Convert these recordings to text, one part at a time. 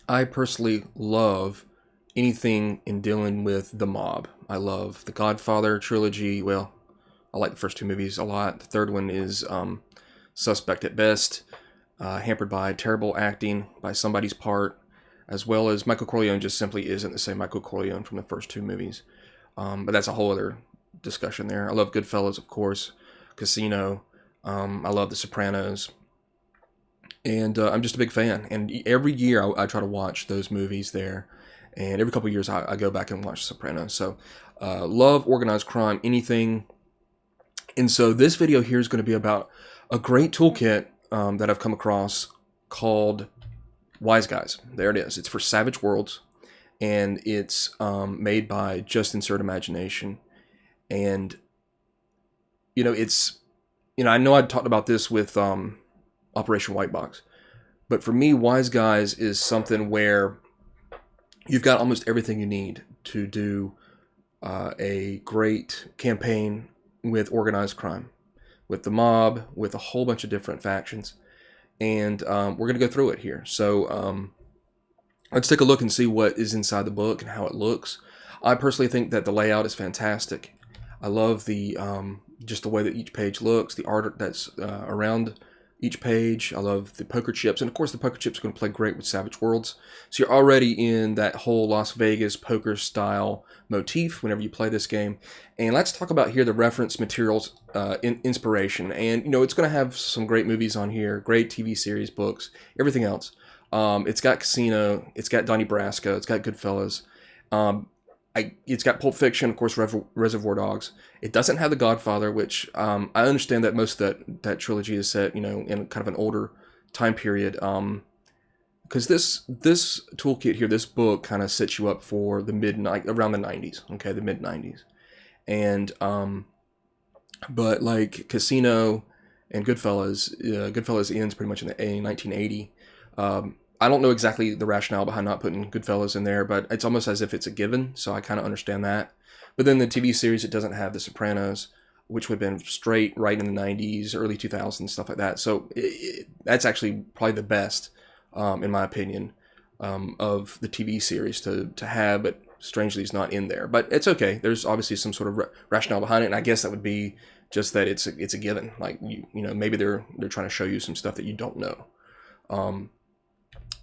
I personally love anything in dealing with the mob. I love the Godfather trilogy. Well, I like the first two movies a lot. The third one is suspect at best, hampered by terrible acting by somebody's part, as well as Michael Corleone just simply isn't the same Michael Corleone from the first two movies. But that's a whole other discussion there. I love Goodfellas, of course, Casino. I love The Sopranos. And I'm just a big fan. And every year I try to watch those movies there. And every couple of years I go back and watch Sopranos. So love organized crime, anything. And so this video here is going to be about a great toolkit that I've come across called Wiseguys. There it is. It's for Savage Worlds. And it's made by Just Insert Imagination. And, I know I talked about this with Operation White Box. But for me, Wiseguys is something where you've got almost everything you need to do a great campaign with organized crime, with the mob, with a whole bunch of different factions. And we're going to go through it here. So let's take a look and see what is inside the book and how it looks. I personally think that the layout is fantastic. I love the just the way that each page looks, the art that's around each page. I love the poker chips, and of course the poker chips are going to play great with Savage Worlds. So you're already in that whole Las Vegas poker style motif whenever you play this game. And let's talk about here the reference materials, inspiration. And it's going to have some great movies on here, great TV series, books, everything else. It's got Casino, it's got Donnie Brasco, it's got Goodfellas. It's got Pulp Fiction, of course, Reservoir Dogs. It doesn't have The Godfather, which I understand that most of that trilogy is set, in kind of an older time period. Because this toolkit here, this book, kind of sets you up for the around the 90s, okay, the mid 90s, and but like Casino and Goodfellas, Goodfellas ends pretty much in 1980. I don't know exactly the rationale behind not putting Goodfellas in there, but it's almost as if it's a given, so I kind of understand that. But then the TV series, it doesn't have The Sopranos, which would have been straight right in the 90s, early 2000s, stuff like that. So that's actually probably the best, in my opinion, of the TV series to have, but strangely it's not in there. But it's okay. There's obviously some sort of rationale behind it, and I guess that would be just that it's a given. Like, maybe they're trying to show you some stuff that you don't know.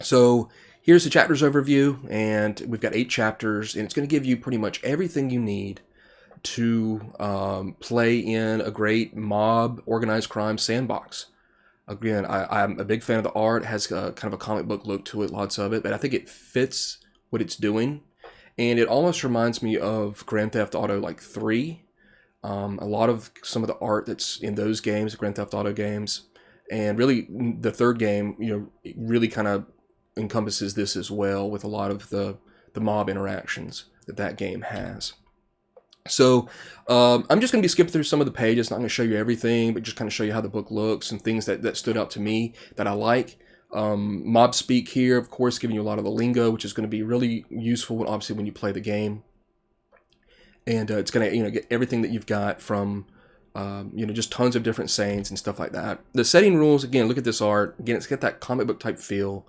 So here's the chapters overview, and we've got 8 chapters, and it's going to give you pretty much everything you need to play in a great mob organized crime sandbox. Again, I'm a big fan of the art. It has kind of a comic book look to it, lots of it, but I think it fits what it's doing, and it almost reminds me of Grand Theft Auto like 3. A lot of some of the art that's in those games, the Grand Theft Auto games, and really the third game, it really kind of encompasses this as well, with a lot of the mob interactions that game has. So I'm just going to be skipping through some of the pages. Not going to show you everything, but just kind of show you how the book looks and things that stood out to me that I like. Mob speak here, of course, giving you a lot of the lingo, which is going to be really useful, obviously, when you play the game. And it's going to get everything that you've got from just tons of different sayings and stuff like that. The setting rules, again, look at this art. Again, it's got that comic book type feel.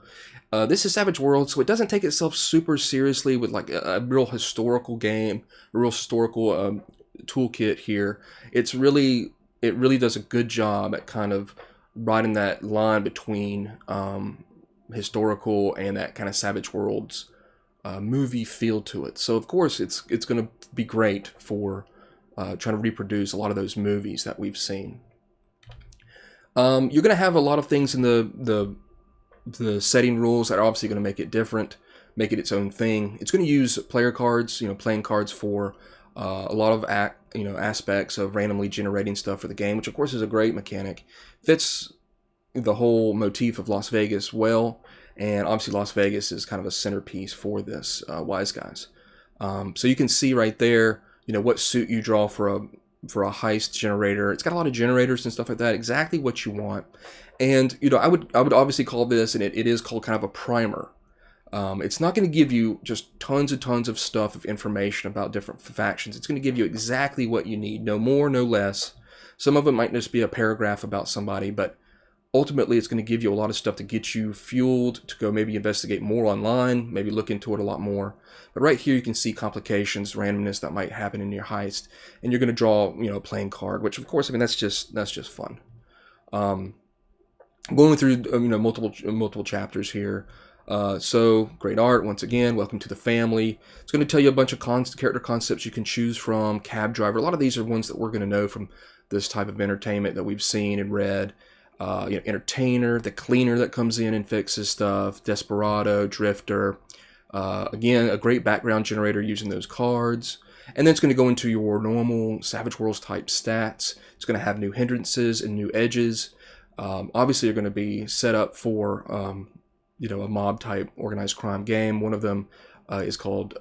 This is Savage World, so it doesn't take itself super seriously with like a real historical game, a real historical toolkit here. It really does a good job at kind of riding that line between historical and that kind of Savage Worlds movie feel to it. So of course it's going to be great for trying to reproduce a lot of those movies that we've seen. You're going to have a lot of things in the setting rules that are obviously going to make it different, make it its own thing. It's going to use player cards, playing cards for a lot of aspects of randomly generating stuff for the game, which of course is a great mechanic. Fits the whole motif of Las Vegas well, and obviously Las Vegas is kind of a centerpiece for this Wiseguys. So you can see right there, what suit you draw for a heist generator. It's got a lot of generators and stuff like that, exactly what you want. And I would obviously call this, and it is called kind of a primer. It's not going to give you just tons and tons of stuff of information about different factions. It's going to give you exactly what you need, no more, no less. Some of it might just be a paragraph about somebody, but ultimately it's going to give you a lot of stuff to get you fueled to go maybe investigate more online, maybe look into it a lot more. But right here you can see complications, randomness that might happen in your heist, and you're going to draw, a playing card, which of course, I mean, that's just fun. Going through multiple chapters here. So great art once again. Welcome to the family. It's going to tell you a bunch of character concepts you can choose from. Cab driver. A lot of these are ones that we're going to know from this type of entertainment that we've seen and read. Entertainer, the cleaner that comes in and fixes stuff. Desperado, drifter. Again, a great background generator using those cards. And then it's going to go into your normal Savage Worlds type stats. It's going to have new hindrances and new edges. Obviously, you're going to be set up for, a mob type organized crime game. One of them is called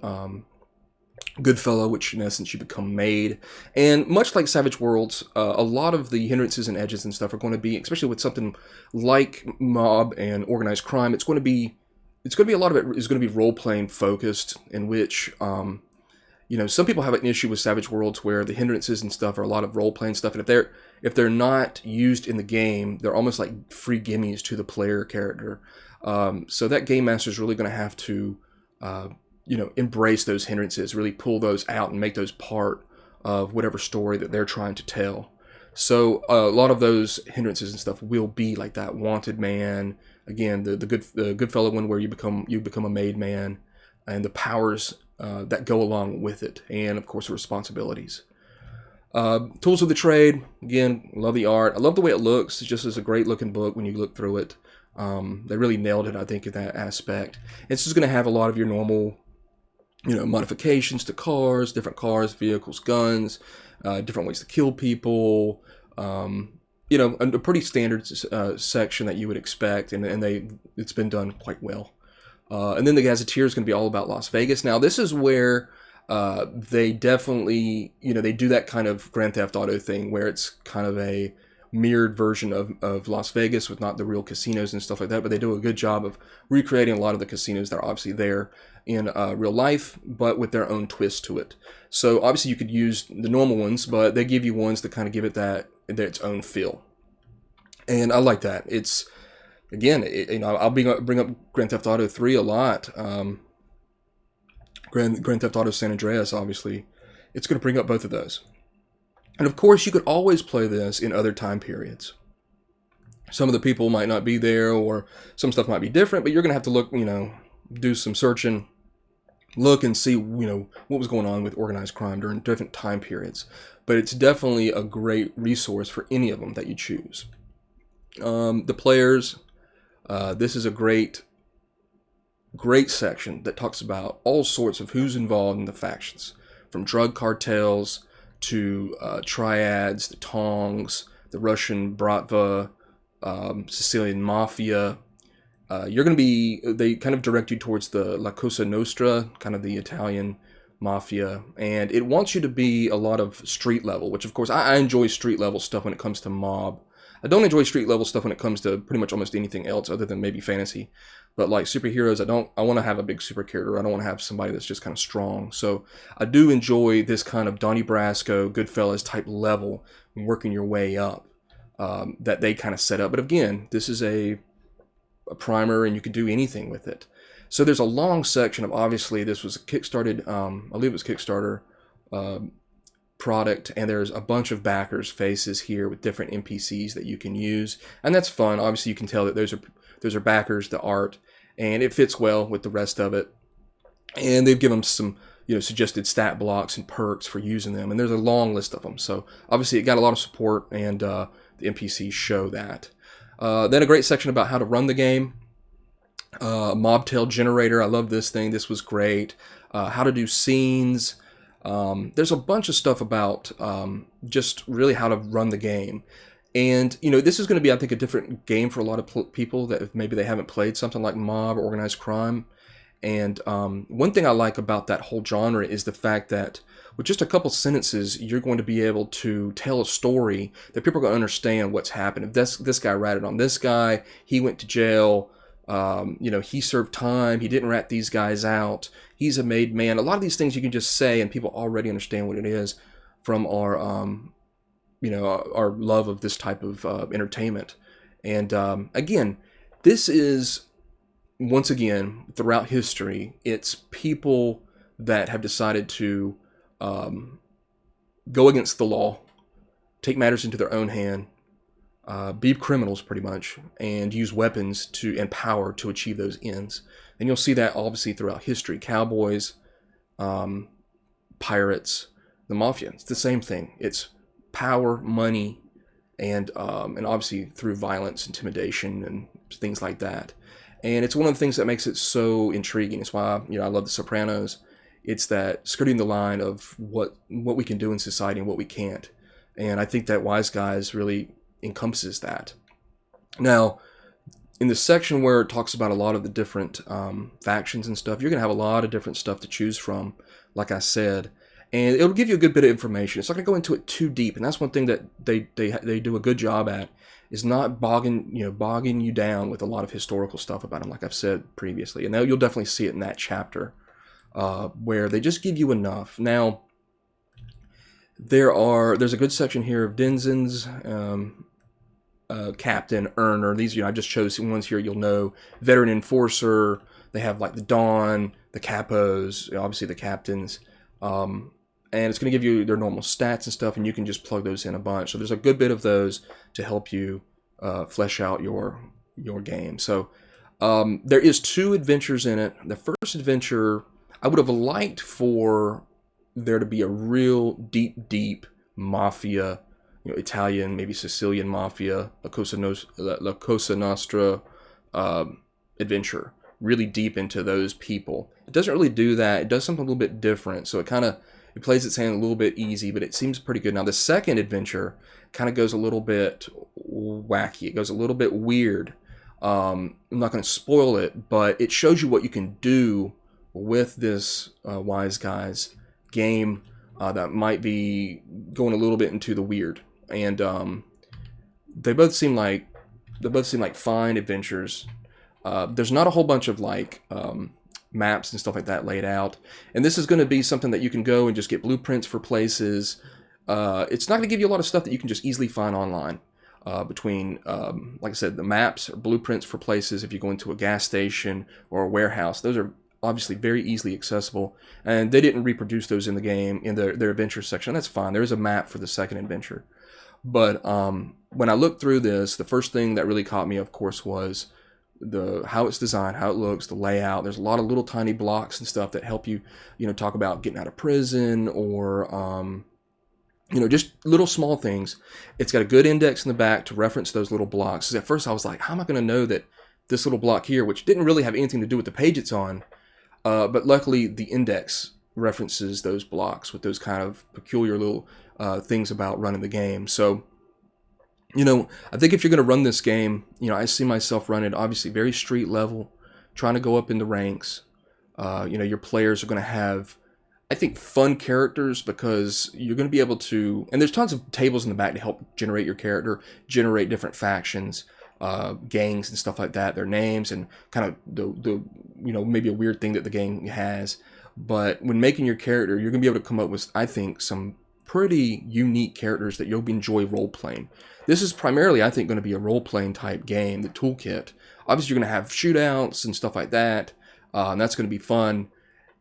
Goodfellow, which in essence you become made. And much like Savage Worlds, a lot of the hindrances and edges and stuff are going to be, especially with something like mob and organized crime, it's going to be a lot of it is going to be role playing focused, in which some people have an issue with Savage Worlds where the hindrances and stuff are a lot of role-playing stuff, and if they're not used in the game, they're almost like free gimmies to the player character. So that game master is really going to have to, embrace those hindrances, really pull those out and make those part of whatever story that they're trying to tell. So a lot of those hindrances and stuff will be like that wanted man. Again, the Goodfellow one where you become a made man, and the powers that go along with it, and of course the responsibilities. Tools of the trade, again, love the art. I love the way it looks. It just is a great looking book when you look through it. They really nailed it, I think, in that aspect. It's just going to have a lot of your normal, modifications to cars, different cars, vehicles, guns, different ways to kill people. A pretty standard section that you would expect, and it's been done quite well. And then the Gazetteer is going to be all about Las Vegas. Now, this is where they definitely, they do that kind of Grand Theft Auto thing where it's kind of a mirrored version of Las Vegas with not the real casinos and stuff like that, but they do a good job of recreating a lot of the casinos that are obviously there in real life, but with their own twist to it. So obviously you could use the normal ones, but they give you ones that kind of give it its own feel. And I like that. It's, again, I'll bring up Grand Theft Auto 3 a lot. Grand Theft Auto San Andreas, obviously. It's going to bring up both of those. And of course, you could always play this in other time periods. Some of the people might not be there, or some stuff might be different, but you're going to have to look, do some searching, look and see, what was going on with organized crime during different time periods. But it's definitely a great resource for any of them that you choose. The players, this is a great section that talks about all sorts of who's involved in the factions, from drug cartels to triads, the Tongs, the Russian Bratva, Sicilian Mafia. They kind of direct you towards the La Cosa Nostra, kind of the Italian Mafia, and it wants you to be a lot of street level, which of course I enjoy street level stuff when it comes to mob. I don't enjoy street level stuff when it comes to pretty much almost anything else other than maybe fantasy. But like superheroes, I want to have a big super character. I don't want to have somebody that's just kind of strong. So I do enjoy this kind of Donnie Brasco, Goodfellas type level, working your way up that they kind of set up. But again, this is a primer, and you can do anything with it. So there's a long section of, obviously this was a Kickstarted, I believe it was Kickstarter product, and there's a bunch of backers' faces here with different NPCs that you can use, and that's fun. Obviously you can tell that those are backers, the art, and it fits well with the rest of it. And they've given them some suggested stat blocks and perks for using them, and there's a long list of them. So obviously it got a lot of support, and the NPCs show that. Then a great section about how to run the game. Mobtail generator, I love this thing. This was great. How to do scenes. There's a bunch of stuff about just really how to run the game. And, this is going to be, I think, a different game for a lot of people that maybe they haven't played something like mob or organized crime. And one thing I like about that whole genre is the fact that with just a couple sentences, you're going to be able to tell a story that people are going to understand what's happened. If this guy ratted on this guy, he went to jail, he served time, he didn't rat these guys out, he's a made man. A lot of these things you can just say and people already understand what it is from our love of this type of entertainment. And again, this is, once again, throughout history, it's people that have decided to go against the law, take matters into their own hand, be criminals pretty much, and use weapons and power to achieve those ends. And you'll see that obviously throughout history. Cowboys, pirates, the mafia. It's the same thing. It's power, money, and obviously through violence, intimidation, and things like that. And it's one of the things that makes it so intriguing. It's why I love The Sopranos. It's that skirting the line of what we can do in society and what we can't. And I think that Wiseguys really encompasses that. Now, in the section where it talks about a lot of the different factions and stuff, you're going to have a lot of different stuff to choose from, like I said. And it'll give you a good bit of information. It's not going to go into it too deep, and that's one thing that they do a good job at, is not bogging you down with a lot of historical stuff about them, like I've said previously. And you'll definitely see it in that chapter, where they just give you enough. Now, there's a good section here of Denizens, Captain, Earner. These, I just chose some ones here you'll know. Veteran Enforcer. They have like the Dawn, the Capos, obviously the Captains. And it's going to give you their normal stats and stuff, and you can just plug those in a bunch. So there's a good bit of those to help you flesh out your game. So there is 2 adventures in it. The first adventure, I would have liked for there to be a real deep mafia, Italian, maybe Sicilian mafia, La Cosa Nostra adventure, really deep into those people. It doesn't really do that. It does something a little bit different. So it plays its hand a little bit easy, but it seems pretty good. Now, the second adventure kind of goes a little bit wacky. It goes a little bit weird. I'm not going to spoil it, but it shows you what you can do with this Wiseguys game that might be going a little bit into the weird. And they both seem like fine adventures. There's not a whole bunch of maps and stuff like that laid out, and this is going to be something that you can go and just get blueprints for places. It's not going to give you a lot of stuff that you can just easily find online, between like I said, the maps or blueprints for places. If you go into a gas station or a warehouse, those are obviously very easily accessible, and they didn't reproduce those in the game in their adventure section. That's fine. There is a map for the second adventure, but when I looked through this, the first thing that really caught me, of course, was how it's designed, how it looks, the layout. There's a lot of little tiny blocks and stuff that help you, talk about getting out of prison, or just little small things. It's got a good index in the back to reference those little blocks. So at first I was like, how am I going to know that this little block here, which didn't really have anything to do with the page it's on, but luckily the index references those blocks with those kind of peculiar little things about running the game. So I think if you're going to run this game, I see myself running obviously very street level, trying to go up in the ranks. Your players are going to have, I think, fun characters, because you're going to be able to, and there's tons of tables in the back to help generate your character, generate different factions, gangs and stuff like that, their names, and kind of the maybe a weird thing that the gang has. But when making your character, you're going to be able to come up with, I think, some pretty unique characters that you'll enjoy role-playing. This is primarily, I think, going to be a role-playing type game, the toolkit. Obviously, you're going to have shootouts and stuff like that, and that's going to be fun.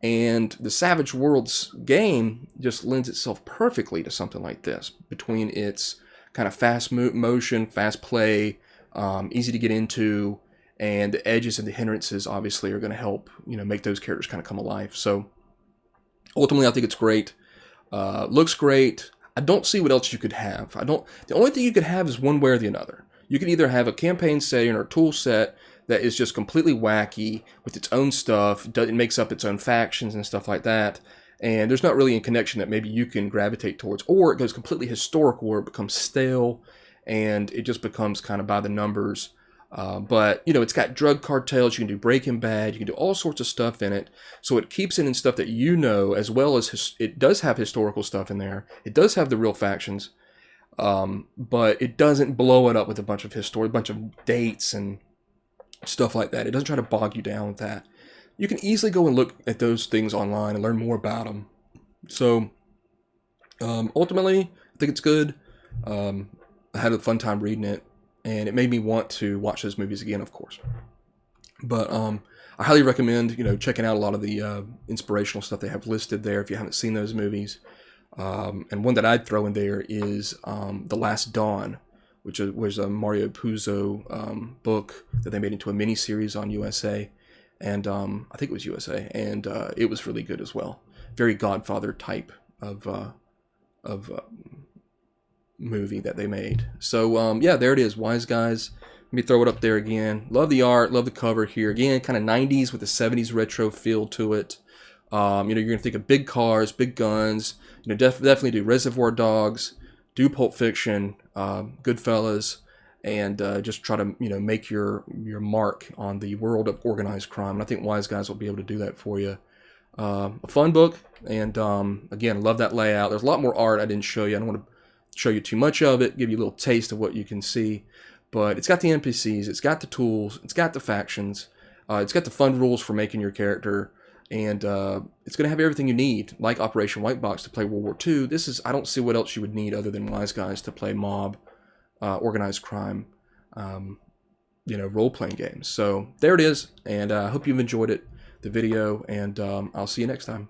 And the Savage Worlds game just lends itself perfectly to something like this, between its kind of fast motion, fast play, easy to get into, and the edges and the hindrances obviously are going to help, make those characters kind of come alive. So ultimately, I think it's great. Looks great. I don't see what else you could have. The only thing you could have is one way or the other. You can either have a campaign setting or a tool set that is just completely wacky with its own stuff. It makes up its own factions and stuff like that. And there's not really a connection that maybe you can gravitate towards. Or it goes completely historical, where it becomes stale and it just becomes kind of by the numbers. But it's got drug cartels. You can do Breaking Bad. You can do all sorts of stuff in it. So it keeps it in stuff that as well as it does have historical stuff in there. It does have the real factions, but it doesn't blow it up with a bunch of dates and stuff like that. It doesn't try to bog you down with that. You can easily go and look at those things online and learn more about them. So ultimately, I think it's good. I had a fun time reading it. and it made me want to watch those movies again, of course. But I highly recommend, checking out a lot of the inspirational stuff they have listed there if you haven't seen those movies. And one that I'd throw in there is The Last Dawn, which was a Mario Puzo book that they made into a miniseries on USA. And I think it was USA, and it was really good as well. Very Godfather type of movie that they made. So yeah, there it is, Wiseguys. Let me throw it up there again. Love the art, love the cover here. Again, kind of 90s with a 70s retro feel to it. You're gonna think of big cars, big guns. Definitely do Reservoir Dogs, do Pulp Fiction, Goodfellas, and just try to make your mark on the world of organized crime. And I think Wiseguys will be able to do that for you. A fun book, and again, love that layout. There's a lot more art I didn't show you. I don't want to show you too much of it, give you a little taste of what you can see. But it's got the NPCs, it's got the tools, it's got the factions, it's got the fun rules for making your character, and it's going to have everything you need, like Operation White Box to play World War II. I don't see what else you would need other than Wiseguys to play mob, organized crime, role-playing games. So there it is, and I hope you've enjoyed the video, and I'll see you next time.